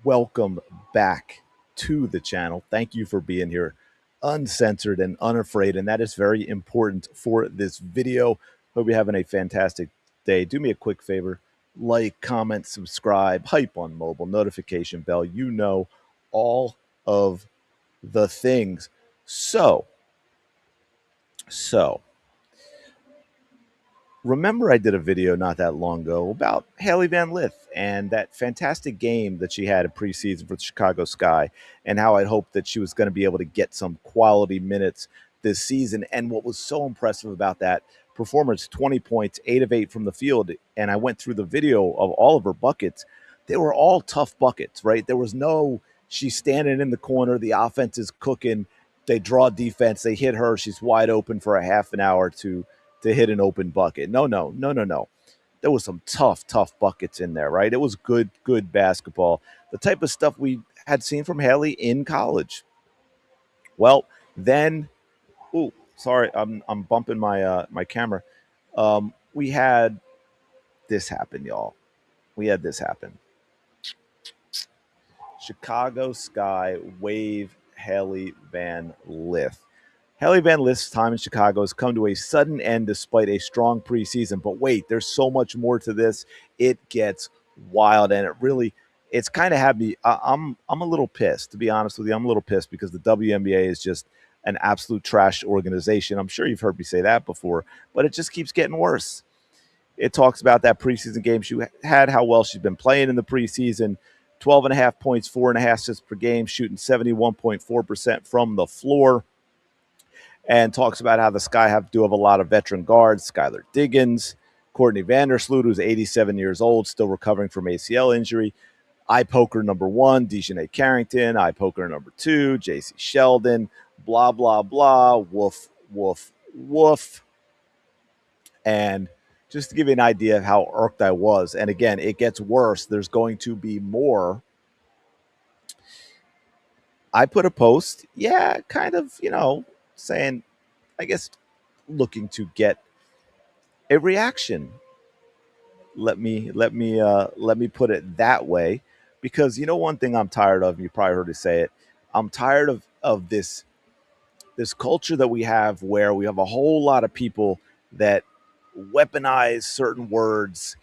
Welcome back to the channel. Thank you for being here, uncensored and unafraid. And that is very important for this video. Hope you're having a fantastic day. Do me a quick favor, like, comment, subscribe, hype on mobile, notification bell. You know, all of the things. So, remember I did a video not that long ago about Hailey Van Lith and that fantastic game that she had in preseason for the Chicago Sky, and how I'd hoped that she was going to be able to get some quality minutes this season. And what was so impressive about that performance, 20 points, 8 of 8 from the field, and I went through the video of all of her buckets. They were all tough buckets, right? There was no, she's standing in the corner, the offense is cooking, they draw defense, they hit her, she's wide open for a half an hour to hit an open bucket. No. There was some tough buckets in there, right? It was good basketball. The type of stuff we had seen from Hailey in college. Well, then, ooh, sorry, I'm bumping my camera. We had this happen, y'all. We had this happen. Chicago Sky wave Hailey Van Lith. Hailey Van Lith's time in Chicago has come to a sudden end despite a strong preseason. But wait, there's so much more to this. It gets wild, and it's kind of had me. I'm a little pissed, to be honest with you. I'm a little pissed because the WNBA is just an absolute trash organization. I'm sure you've heard me say that before, but it just keeps getting worse. It talks about that preseason game she had, how well she's been playing in the preseason. 12 and a half points, 4.5 assists per game, shooting 71.4% from the floor, and talks about how the Sky do have a lot of veteran guards. Skylar Diggins, Courtney Vandersloot, who's 87 years old, still recovering from ACL injury. Eye poker number 1, Dejanay Carrington. Eye poker number 2, JC Sheldon. Blah, blah, blah. Woof, woof, woof. And just to give you an idea of how irked I was, and again, it gets worse. There's going to be more. I put a post, kind of, saying, I guess, looking to get a reaction. Let me put it that way, because one thing I'm tired of. You probably heard me say it. I'm tired of this culture that we have, where we have a whole lot of people that weaponize certain words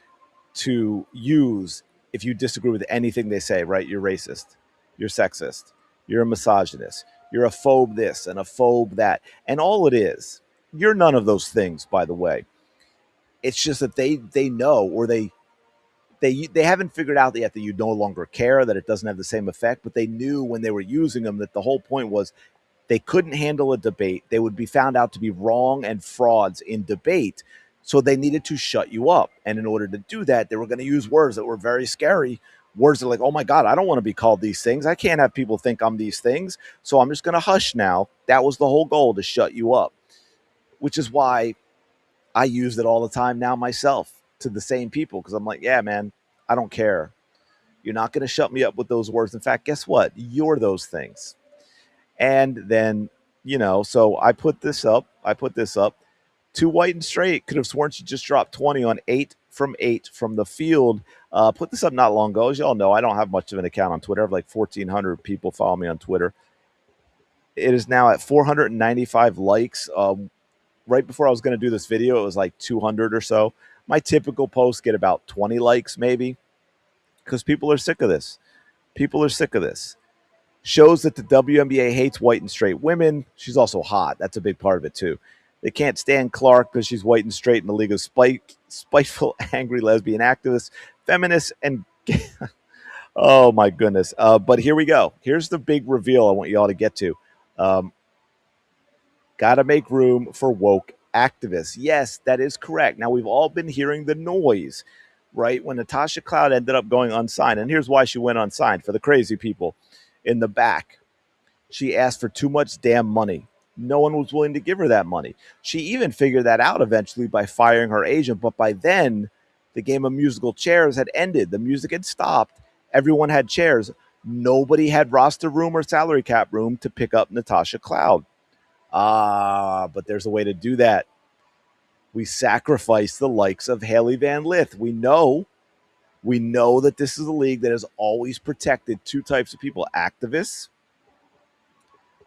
to use if you disagree with anything they say. Right? You're racist. You're sexist. You're a misogynist. You're a phobe this and a phobe that, and all it is. You're none of those things, by the way. It's just that they know, or they haven't figured out yet that you no longer care, that it doesn't have the same effect. But they knew when they were using them that the whole point was they couldn't handle a debate. They would be found out to be wrong and frauds in debate. So they needed to shut you up. And in order to do that, they were going to use words that were very scary. Words that are like, oh my God, I don't want to be called these things. I can't have people think I'm these things. So I'm just going to hush now. That was the whole goal, to shut you up, which is why I use it all the time now myself to the same people, because I'm like, yeah, man, I don't care. You're not going to shut me up with those words. In fact, guess what? You're those things. And then, so I put this up. Too white and straight. Could have sworn she just dropped 20 on 8 from 8 from the field. Put this up not long ago. As y'all know, I don't have much of an account on Twitter. I have like 1,400 people follow me on Twitter. It is now at 495 likes. Right before I was going to do this video, it was like 200 or so. My typical posts get about 20 likes, maybe, because people are sick of this. Shows that the WNBA hates white and straight women. She's also hot. That's a big part of it, too. They can't stand Clark because she's white and straight in the league of spiteful, angry lesbian activists, feminists, and oh, my goodness. But here we go. Here's the big reveal I want you all to get to. Got to make room for woke activists. Yes, that is correct. Now, we've all been hearing the noise, right? When Natasha Cloud ended up going unsigned, and here's why she went unsigned for the crazy people in the back. She asked for too much damn money. No one was willing to give her that money. She even figured that out eventually by firing her agent, but by then, the game of musical chairs had ended. The music had stopped. Everyone had chairs. Nobody had roster room or salary cap room to pick up Natasha Cloud. But there's a way to do that. We sacrifice the likes of Hailey Van Lith. We know We know that this is a league that has always protected two types of people: activists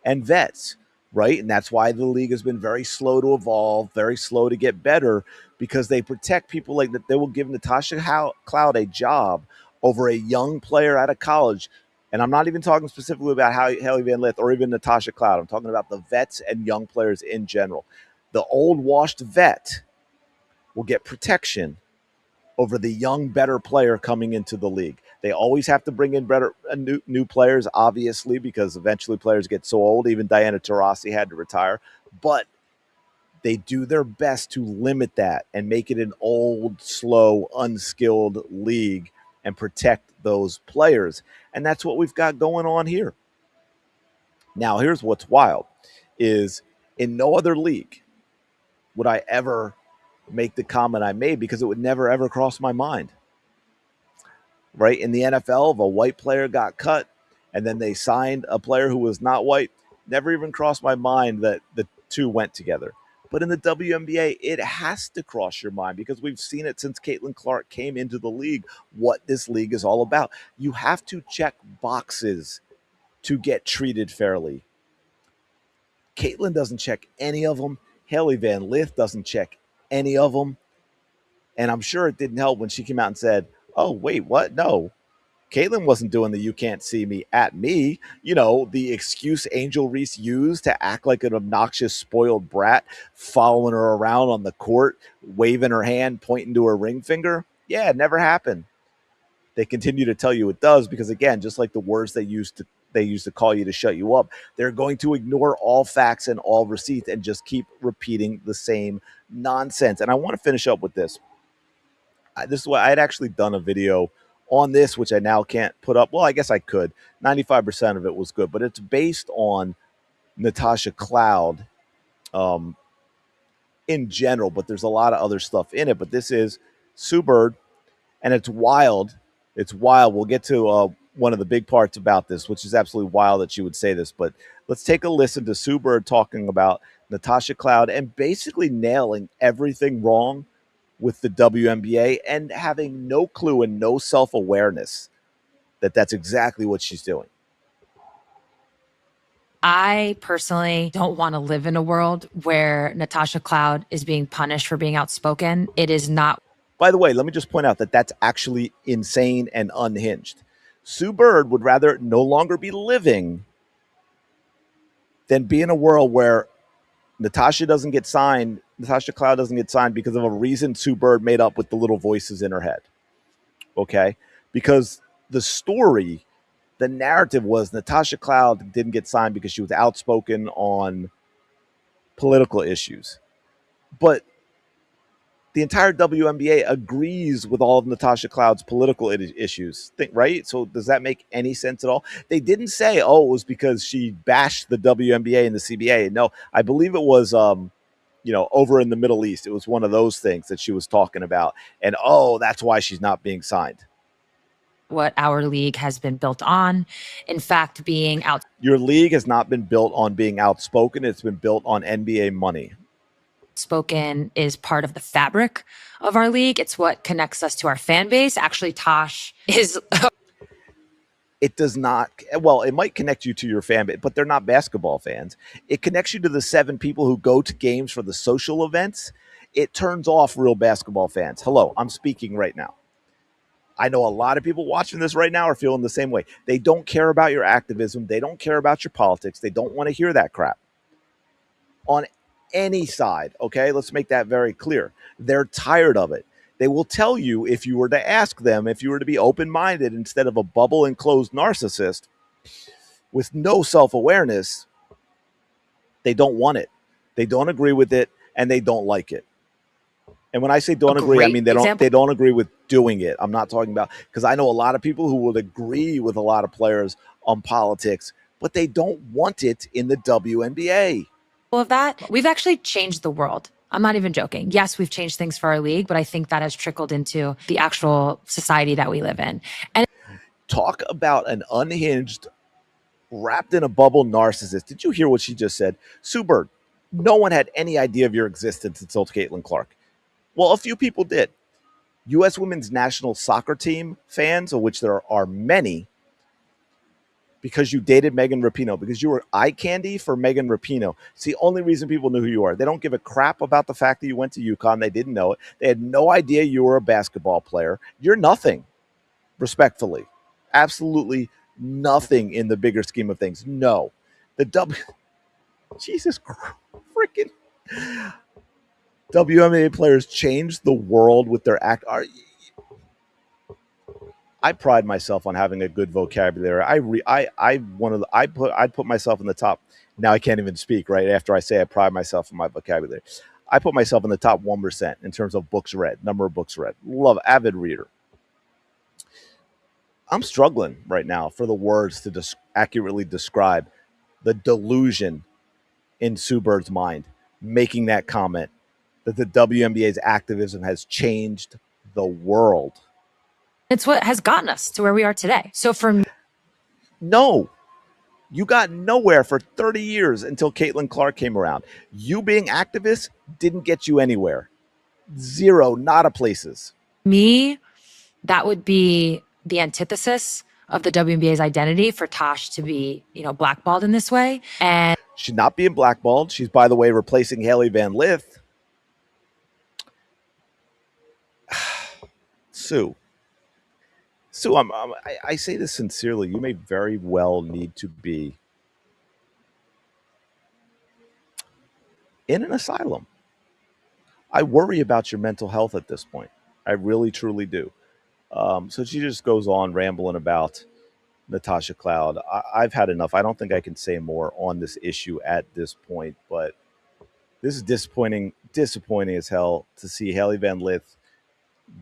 and vets, right? And that's why the league has been very slow to evolve, very slow to get better, because they protect people like that. They will give Natasha Cloud a job over a young player out of college. And I'm not even talking specifically about Hailey Van Lith or even Natasha Cloud. I'm talking about the vets and young players in general. The old washed vet will get protection over the young, better player coming into the league. They always have to bring in better new players, obviously, because eventually players get so old. Even Diana Taurasi had to retire. But they do their best to limit that and make it an old, slow, unskilled league and protect those players. And that's what we've got going on here. Now, here's what's wild is in no other league would I ever make the comment I made, because it would never, ever cross my mind. Right? In the NFL, if a white player got cut and then they signed a player who was not white, never even crossed my mind that the two went together. But in the WNBA, it has to cross your mind, because we've seen it since Caitlin Clark came into the league, what this league is all about. You have to check boxes to get treated fairly. Caitlin doesn't check any of them. Hailey Van Lith doesn't check any of them. And I'm sure it didn't help when she came out and said, oh, wait, what? No, Caitlin wasn't doing the "you can't see me" at me. You know, the excuse Angel Reese used to act like an obnoxious, spoiled brat, following her around on the court, waving her hand, pointing to her ring finger. Yeah, it never happened. They continue to tell you it does, because, again, just like the words they used to call you to shut you up, they're going to ignore all facts and all receipts and just keep repeating the same nonsense. And I want to finish up with this. This is why I had actually done a video on this, which I now can't put up. Well, I guess I could. 95% of it was good, but it's based on Natasha Cloud um, in general, but there's a lot of other stuff in it. But this is Sue Bird, and it's wild. It's wild. We'll get to one of the big parts about this, which is absolutely wild that she would say this. But let's take a listen to Sue Bird talking about Natasha Cloud and basically nailing everything wrong with the WNBA and having no clue and no self-awareness that that's exactly what she's doing. I personally don't want to live in a world where Natasha Cloud is being punished for being outspoken. It is not. By the way, let me just point out that that's actually insane and unhinged. Sue Bird would rather no longer be living than be in a world where Natasha Cloud doesn't get signed because of a reason Sue Bird made up with the little voices in her head. Okay? Because the narrative was Natasha Cloud didn't get signed because she was outspoken on political issues. But the entire WNBA agrees with all of Natasha Cloud's political issues, right? So does that make any sense at all? They didn't say, oh, it was because she bashed the WNBA and the CBA. No, I believe it was, over in the Middle East. It was one of those things that she was talking about. And, oh, that's why she's not being signed. What our league has been built on. In fact, being out. Your league has not been built on being outspoken. It's been built on NBA money. Spoken is part of the fabric of our league. It's what connects us to our fan base. Actually, Tosh is. It does not. Well, it might connect you to your fan base, but they're not basketball fans. It connects you to the 7 people who go to games for the social events. It turns off real basketball fans. Hello, I'm speaking right now. I know a lot of people watching this right now are feeling the same way. They don't care about your activism. They don't care about your politics. They don't want to hear that crap on any side. Okay, let's make that very clear. They're tired of it. They will tell you, if you were to ask them, if you were to be open-minded instead of a bubble enclosed narcissist with no self-awareness, they don't want it. They don't agree with it, and they don't like it. And when I say don't agree, I mean they don't agree with doing it. I'm not talking about, because I know a lot of people who would agree with a lot of players on politics, but they don't want it in the WNBA. Of that, we've actually changed the world. I'm not even joking. Yes, we've changed things for our league, but I think that has trickled into the actual society that we live in. And talk about an unhinged, wrapped in a bubble narcissist. Did you hear what she just said? Sue Bird, no one had any idea of your existence until Caitlin Clark. Well, a few people did. U.S. women's national soccer team fans, of which there are many, because you dated Megan Rapinoe, because you were eye candy for Megan Rapinoe. It's the only reason people knew who you are. They don't give a crap about the fact that you went to UConn. They didn't know it. They had no idea you were a basketball player. You're nothing, respectfully. Absolutely nothing in the bigger scheme of things. No. The Jesus Christ, freaking WNBA players changed the world with their act. I pride myself on having a good vocabulary. I'd put myself in the top. Now I can't even speak right after I say I pride myself on my vocabulary. I put myself in the top 1% in terms of books read, number of books read. Love, avid reader. I'm struggling right now for the words to accurately describe the delusion in Sue Bird's mind, making that comment that the WNBA's activism has changed the world. It's what has gotten us to where we are today. So for me, no, you got nowhere for 30 years until Caitlin Clark came around. You being activist didn't get you anywhere. Zero, not a places. me, that would be the antithesis of the WNBA's identity for Tosh to be, blackballed in this way. And She's not being blackballed. She's, by the way, replacing Hailey Van Lith. Sue, I say this sincerely. You may very well need to be in an asylum. I worry about your mental health at this point. I really, truly do. So she just goes on rambling about Natasha Cloud. I've had enough. I don't think I can say more on this issue at this point, but this is disappointing as hell to see Hailey Van Lith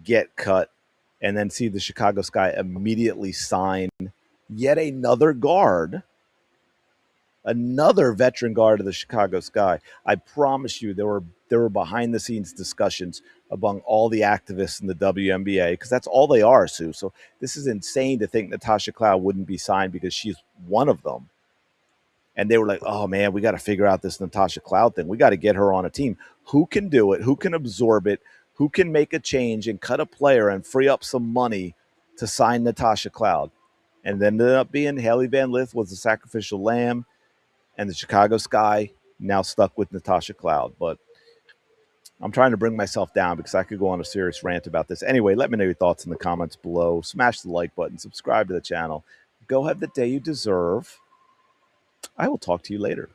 get cut and then see the Chicago Sky immediately sign yet another veteran guard of the Chicago Sky. I promise you, there were behind the scenes discussions among all the activists in the WNBA, because that's all they are, Sue. So this is insane to think Natasha Cloud wouldn't be signed because she's one of them. And they were like, oh man, we got to figure out this Natasha Cloud thing. We got to get her on a team. Who can do it? Who can absorb it? Who can make a change and cut a player and free up some money to sign Natasha Cloud? And then ended up being Hailey Van Lith was the sacrificial lamb, and the Chicago Sky now stuck with Natasha Cloud. But I'm trying to bring myself down because I could go on a serious rant about this. Anyway, let me know your thoughts in the comments below. Smash the like button, subscribe to the channel. Go have the day you deserve. I will talk to you later.